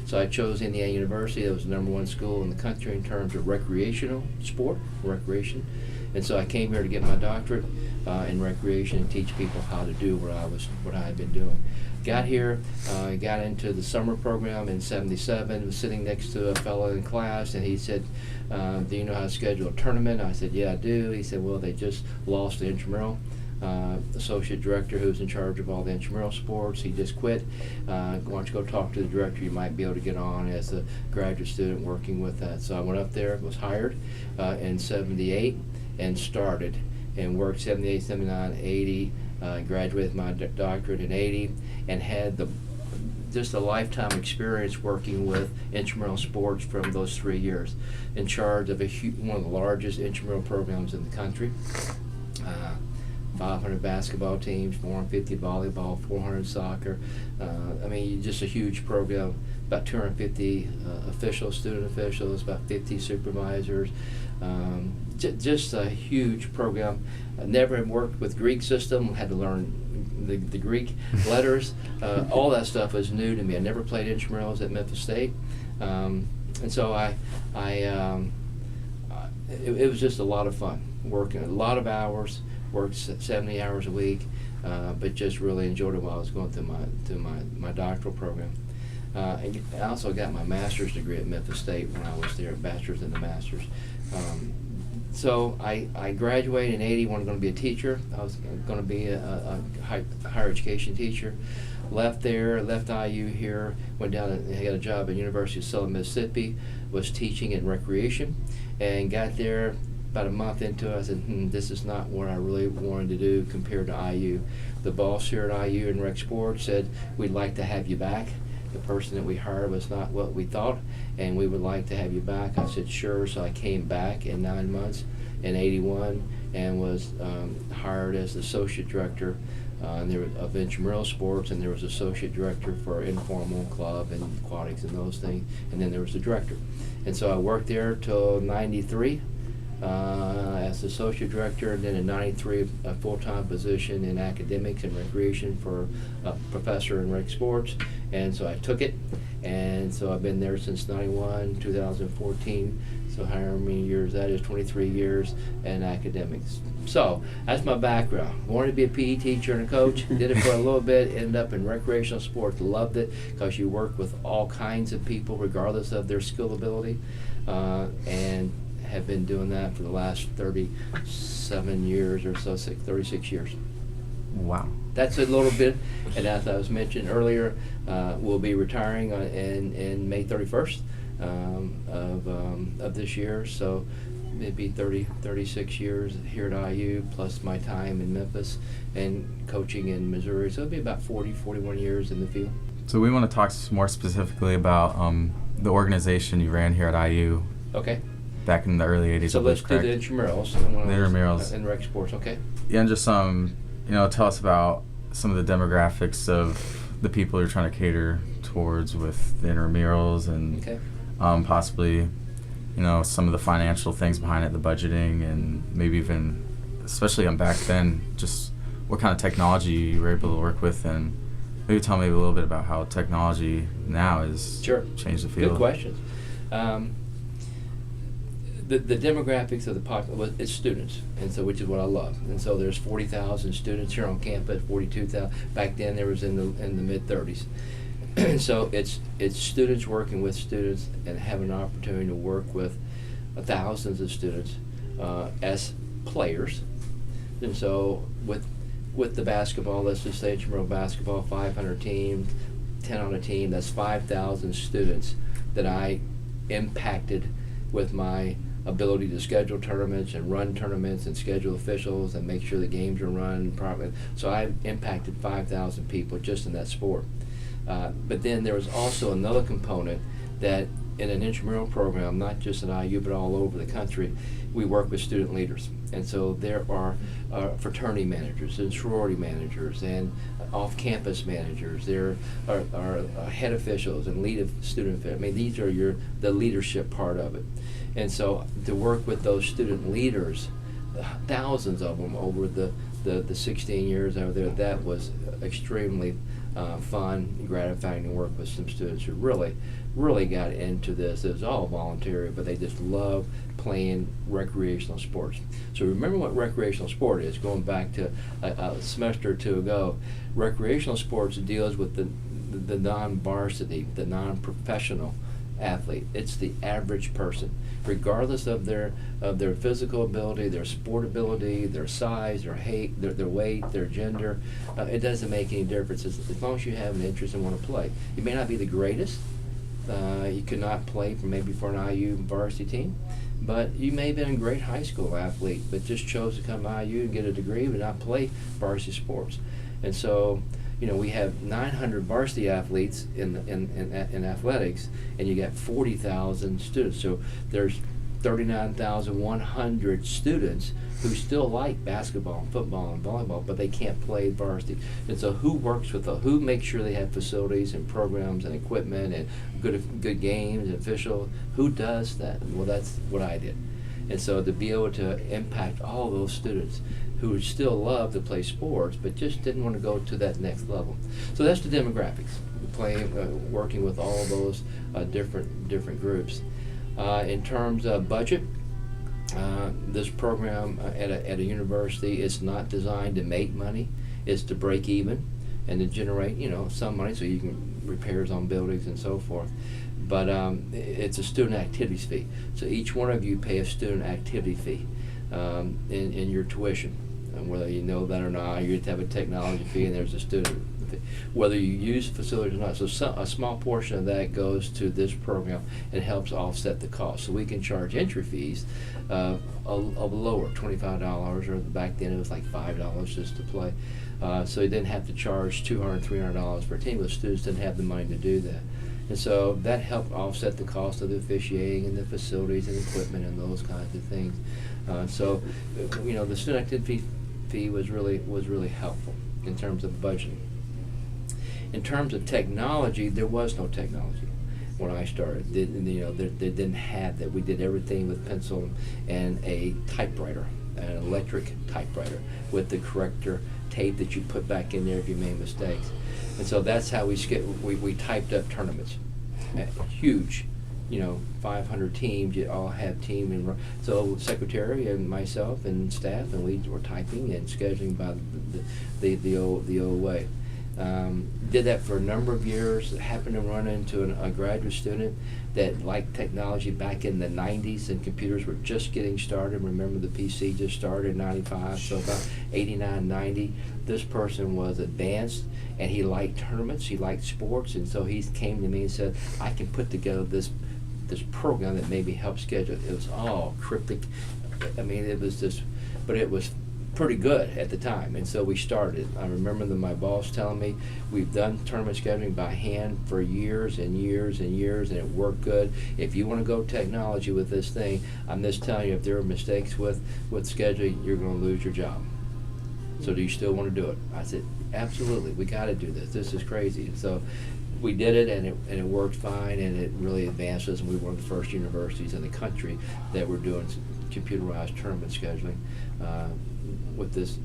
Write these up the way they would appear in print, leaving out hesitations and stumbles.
So I chose Indiana University. It was the #1 school in the country in terms of recreation. And so I came here to get my doctorate in recreation and teach people how to do what I had been doing. Got here, got into the summer program in '77, was sitting next to a fellow in class, and he said, do you know how to schedule a tournament? I said, yeah, I do. He said, well, they just lost the intramural associate director who's in charge of all the intramural sports. He just quit. Why don't you go talk to the director? You might be able to get on as a graduate student working with that. So I went up there, was hired in '78, and started and worked '78, '79, '80, graduated my doctorate in '80, and had just a lifetime experience working with intramural sports from those 3 years. In charge of one of the largest intramural programs in the country. 500 basketball teams, 450 volleyball, 400 soccer. I mean, just a huge program. About 250 officials, student officials, about 50 supervisors. Just a huge program. I never had worked with Greek system. Had to learn the Greek letters. All that stuff was new to me. I never played intramurals at Memphis State, and so it was just a lot of fun. Working a lot of hours. Worked 70 hours a week, but just really enjoyed it while I was going through my doctoral program. And I also got my master's degree at Memphis State when I was there, bachelor's and the master's. So I graduated in '80, wasn't going to be a teacher. I was going to be a higher education teacher. Left IU here, went down and got a job at University of Southern Mississippi, was teaching in recreation, and got there. About a month into it, I said, this is not what I really wanted to do compared to IU. The boss here at IU in Rec Sports said, we'd like to have you back. The person that we hired was not what we thought, and we would like to have you back. I said, sure. So I came back in 9 months in '81 and was hired as the associate director of intramural sports, and there was associate director for informal club and aquatics and those things, and then there was the director. And so I worked there till '93. As associate director, and then in '93 a full-time position in academics and recreation for a professor in rec sports, and so I took it, and so I've been there since '91, 2014, so however many years that is, 23 years in academics. So that's my background. Wanted to be a PE teacher and a coach, did it for a little bit, ended up in recreational sports, loved it because you work with all kinds of people regardless of their skill ability, and have been doing that for the last 37 years or so, 36 years. Wow. That's a little bit, and as I was mentioned earlier, we'll be retiring in May 31st of this year, so maybe 36 years here at IU, plus my time in Memphis and coaching in Missouri, so it'll be about 41 years in the field. So we want to talk more specifically about the organization you ran here at IU. Okay. Back in the early '80s. So let's do the intramurals. The intramurals. And rec sports, okay. Yeah, and just tell us about some of the demographics of the people you're trying to cater towards with the intramurals, and okay. Possibly, some of the financial things behind it, the budgeting, and maybe even, especially back then, just what kind of technology you were able to work with, and maybe tell me a little bit about how technology now has changed the field. Good questions. The demographics of the population, it's students, and so which is what I love. And so there's 40,000 students here on campus, 42,000. Back then there was in the mid-30s. So it's students working with students and having an opportunity to work with thousands of students as players. And so with the basketball, let's just say intramural basketball, 500 teams, 10 on a team, that's 5,000 students that I impacted with my ability to schedule tournaments and run tournaments and schedule officials and make sure the games are run properly. So I impacted 5,000 people just in that sport. But then there was also another component that in an intramural program, not just at IU but all over the country, we work with student leaders. And so there are fraternity managers and sorority managers and off-campus managers. There are head officials and lead of student affairs. I mean, these are the leadership part of it. And so to work with those student leaders, thousands of them over the the 16 years over there, that was extremely fun, gratifying to work with some students who really got into this. It was all voluntary, but they just love playing recreational sports. So remember what recreational sport is. Going back to a semester or two ago, recreational sports deals with the non-varsity, the non-professional athlete. It's the average person, regardless of their physical ability, their sport ability, their size, their weight, their gender. It doesn't make any difference as long as you have an interest and want to play. You may not be the greatest. You could not play for an IU varsity team, but you may have been a great high school athlete, but just chose to come to IU and get a degree but not play varsity sports. And so, we have 900 varsity athletes in athletics, and you got 40,000 students. So there's 39,100 students who still like basketball and football and volleyball, but they can't play varsity. And so who works with who makes sure they have facilities and programs and equipment and good games and official? Who does that? Well, that's what I did. And so to be able to impact all those students who still love to play sports but just didn't want to go to that next level. So that's the demographics, working with all those different groups. In terms of budget, this program at a university is not designed to make money. It's to break even and to generate some money so you can repairs on buildings and so forth. But it's a student activities fee. So each one of you pay a student activity fee in your tuition. And whether you know that or not, you have to have a technology fee and there's a student fee. Whether you use facilities or not, so a small portion of that goes to this program and helps offset the cost. So we can charge entry fees of lower, $25, or back then it was like $5 just to play. So you didn't have to charge $200, $300 per team, but students didn't have the money to do that. And so that helped offset the cost of the officiating and the facilities and equipment and those kinds of things. So the student activity fee was really helpful in terms of budgeting. In terms of technology, there was no technology when I started. They didn't have that. We did everything with pencil and a typewriter, an electric typewriter with the corrector tape that you put back in there if you made mistakes. And so that's how we typed up tournaments. Huge, 500 teams. You all have team, and so secretary and myself and staff, and we were typing and scheduling by the old way. Did that for a number of years. Happened to run into a graduate student that liked technology back in the 90s, and computers were just getting started. Remember, the PC just started in 95, so about 89, 90. This person was advanced, and he liked tournaments, he liked sports, and so he came to me and said, I can put together this program that maybe help schedule. It was all cryptic. I mean, it was just, but it was pretty good at the time, and so we started. I remember my boss telling me, we've done tournament scheduling by hand for years and years and years, and it worked good. If you want to go technology with this thing, I'm just telling you, if there are mistakes with scheduling, you're going to lose your job. So do you still want to do it? I said, absolutely, we got to do this. This is crazy. And so we did it, and it worked fine, and it really advanced us, and we were one of the first universities in the country that were doing computerized tournament scheduling with this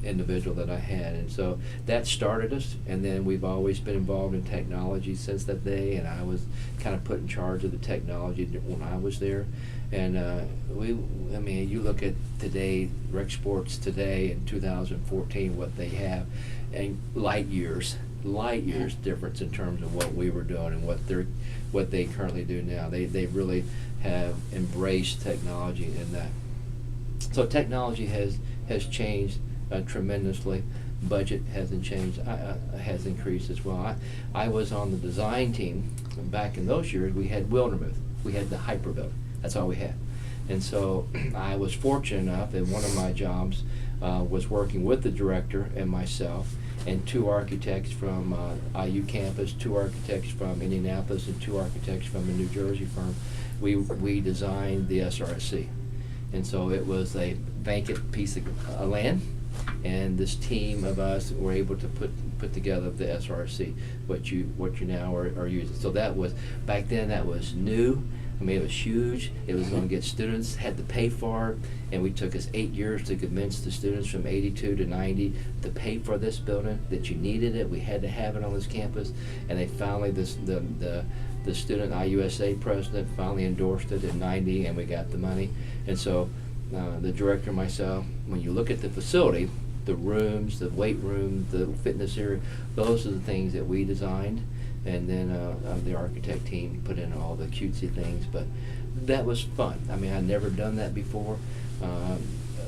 individual that I had. And so that started us, and then we've always been involved in technology since that day, and I was kind of put in charge of the technology when I was there. And you look at today, rec sports today in 2014, what they have, and light years difference in terms of what we were doing and what they currently do now. They really have embraced technology in that. So technology has changed tremendously. Budget hasn't changed, has increased as well. I was on the design team, and back in those years we had Wildermuth. We had the Hyper building. That's all we had. And so I was fortunate enough that one of my jobs was working with the director and myself and two architects from IU campus, two architects from Indianapolis, and two architects from a New Jersey firm. We designed the SRSC. And so it was a vacant piece of land, and this team of us were able to put together the SRC, what you now are using. So that was, back then that was new. I mean, it was huge. It was going to get students, had to pay for it, and we took us 8 years to convince the students from 82 to 90 to pay for this building, that you needed it. We had to have it on this campus, and they finally, the student IUSA president finally endorsed it in 90, and we got the money. And so the director and myself, when you look at the facility, the rooms, the weight room, the fitness area, those are the things that we designed. And then the architect team put in all the cutesy things. But that was fun. I mean, I'd never done that before.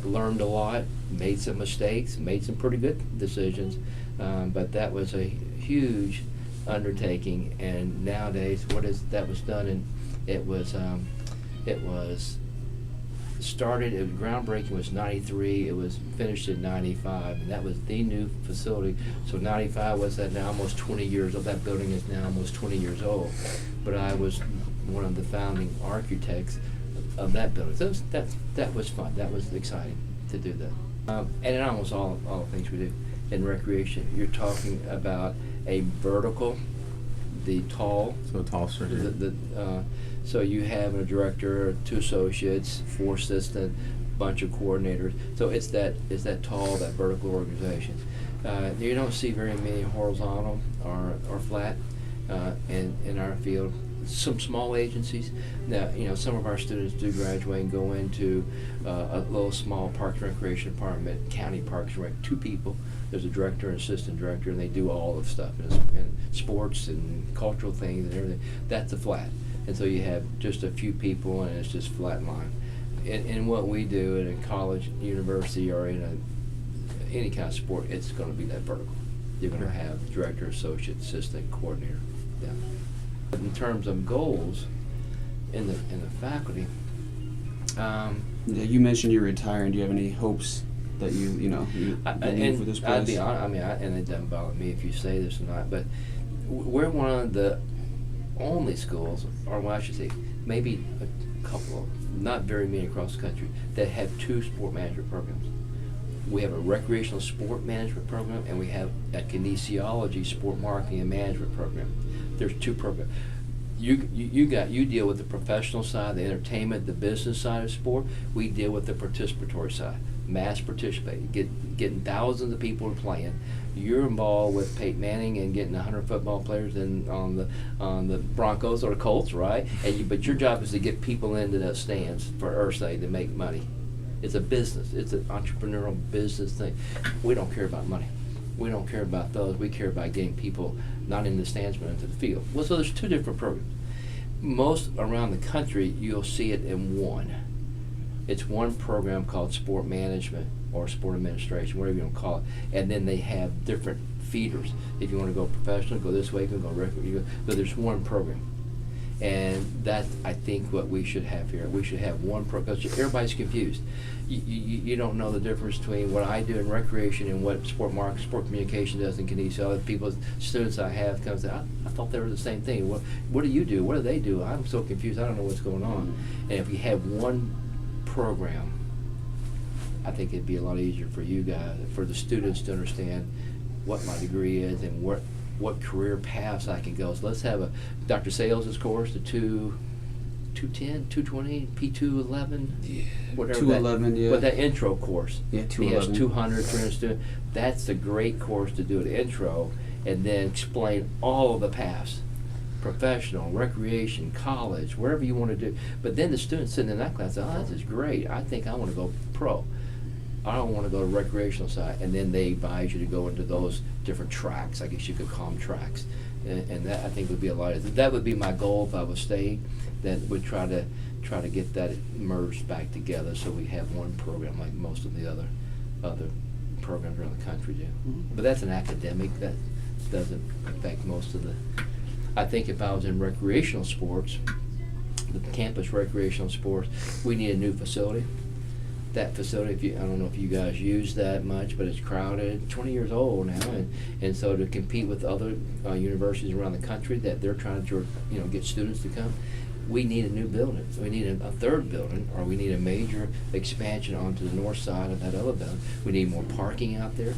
Learned a lot, made some mistakes, made some pretty good decisions. But that was a huge undertaking. And nowadays, that was done, and it was started, it was groundbreaking was 93, it was finished in 95, and that was the new facility. So 95 was that now almost 20 years old. That building is now almost 20 years old. But I was one of the founding architects of that building. So that was fun. That was exciting to do that. And in almost all the things we do in recreation, you're talking about a vertical, the tall. So tall structure. So you have a director, 2 associates, 4 assistants, bunch of coordinators. So it's that tall, that vertical organization. You don't see very many horizontal or flat in our field. Some small agencies. Now, some of our students do graduate and go into a little small Parks and Recreation Department, county Parks and Rec, 2 people. There's a director and assistant director, and they do all of stuff, and sports and cultural things and everything. That's a flat. And so you have just a few people, and it's just flat line. In what we do in a college, university, or in any kind of sport, it's going to be that vertical. You're going to have director, associate, assistant, coordinator. Yeah. In terms of goals in the faculty, you mentioned you're retiring. Do you have any hopes that you leave for this place? I'd be honest, and it doesn't bother me if you say this or not, but we're one of the only schools, or well, I should say, maybe a couple of, not very many across the country, that have 2 sport management programs. We have a recreational sport management program, and we have a kinesiology sport marketing and management program. There's 2 programs. You deal with the professional side, the entertainment, the business side of sport. We deal with the participatory side, mass participating, getting thousands of people playing. You're involved with Peyton Manning and getting 100 football players on the Broncos or the Colts, right? But your job is to get people into those stands for Earthside to make money. It's a business. It's an entrepreneurial business thing. We don't care about money. We don't care about those. We care about getting people not in the stands but into the field. Well, so there's 2 different programs. Most around the country, you'll see it in one. It's one program called sport management or sport administration, whatever you want to call it. And then they have different feeders. If you want to go professional, go this way. You can go recreational. But there's one program. And that's, I think, what we should have here. We should have one program, because everybody's confused. You don't know the difference between what I do in recreation and what sport communication does in kinesiology. Students I have come and say, I thought they were the same thing. What do you do? What do they do? I'm so confused. I don't know what's going on. And if we have one program, I think it'd be a lot easier for you guys, for the students to understand what my degree is and what career paths I can go. So let's have a Dr. Sales' course, the 210, 220, P211, whatever 211, yeah. But that intro course. Yeah, He has 211. 200, 300 students. That's a great course to do an intro and then explain all of the paths. Professional, recreation, college, wherever you want to do. But then the students sitting in that class say, oh, this is great. I think I want to go pro. I don't want to go to recreational side. And then they advise you to go into those different tracks. I guess you could call them tracks. And that, I think, would be a lot of, that would be my goal if I was staying, that would try to get that merged back together so we have one program like most of the other programs around the country do. But that's an academic. That doesn't affect most of the, I think if I was in recreational sports, the campus recreational sports, we need a new facility. That facility, I don't know if you guys use that much, but it's crowded, 20 years old now, and so to compete with other universities around the country that they're trying to get students to come, we need a new building. We need a 3rd building, or we need a major expansion onto the north side of that other building. We need more parking out there.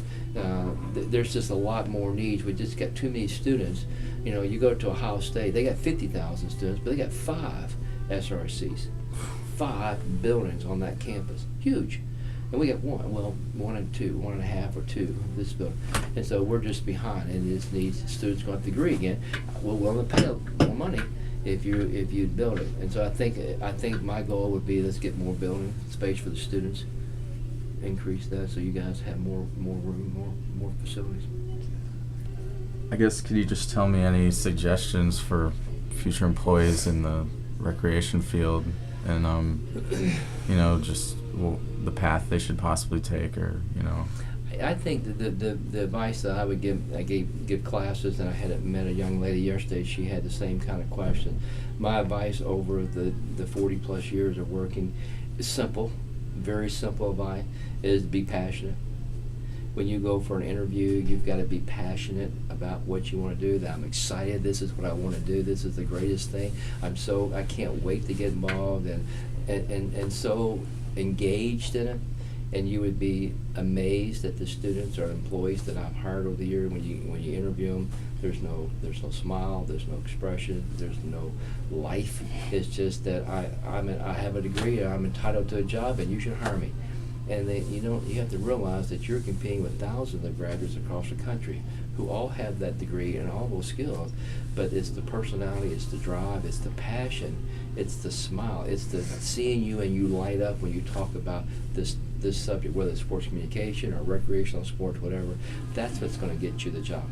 There's just a lot more needs. We just got too many students. You go to Ohio State, they got 50,000 students, but they got 5 SRCs. 5 buildings on that campus, huge. And we got one and two, 1.5 or 2 this building. And so we're just behind, and this needs students going to degree again. We're willing to pay more money if you build it. And so I think my goal would be, let's get more building space for the students, increase that so you guys have more room, more facilities. I guess, could you just tell me any suggestions for future employees in the recreation field, and just the path they should possibly take, or I think that the advice that I would give, I give classes, and I had met a young lady yesterday. She had the same kind of question. My advice over the 40+ years of working is simple, very simple advice, is be passionate. When you go for an interview, you've got to be passionate about what you want to do. That I'm excited. This is what I want to do. This is the greatest thing. I can't wait to get involved and so engaged in it. And you would be amazed at the students or employees that I've hired over the year. When you interview them, there's no smile, there's no expression, there's no life. It's just that I have a degree, I'm entitled to a job, and you should hire me. And you have to realize that you're competing with thousands of graduates across the country who all have that degree and all those skills, but it's the personality, it's the drive, it's the passion, it's the smile, it's the seeing you and you light up when you talk about this subject, whether it's sports communication or recreational sports, whatever. That's what's going to get you the job.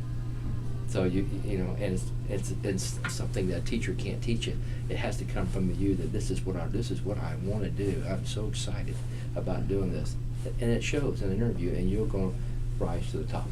So and it's something that a teacher can't teach you. It has to come from you, that this is what I want to do. I'm so excited about doing this, and it shows in an interview, and you're going to rise to the top.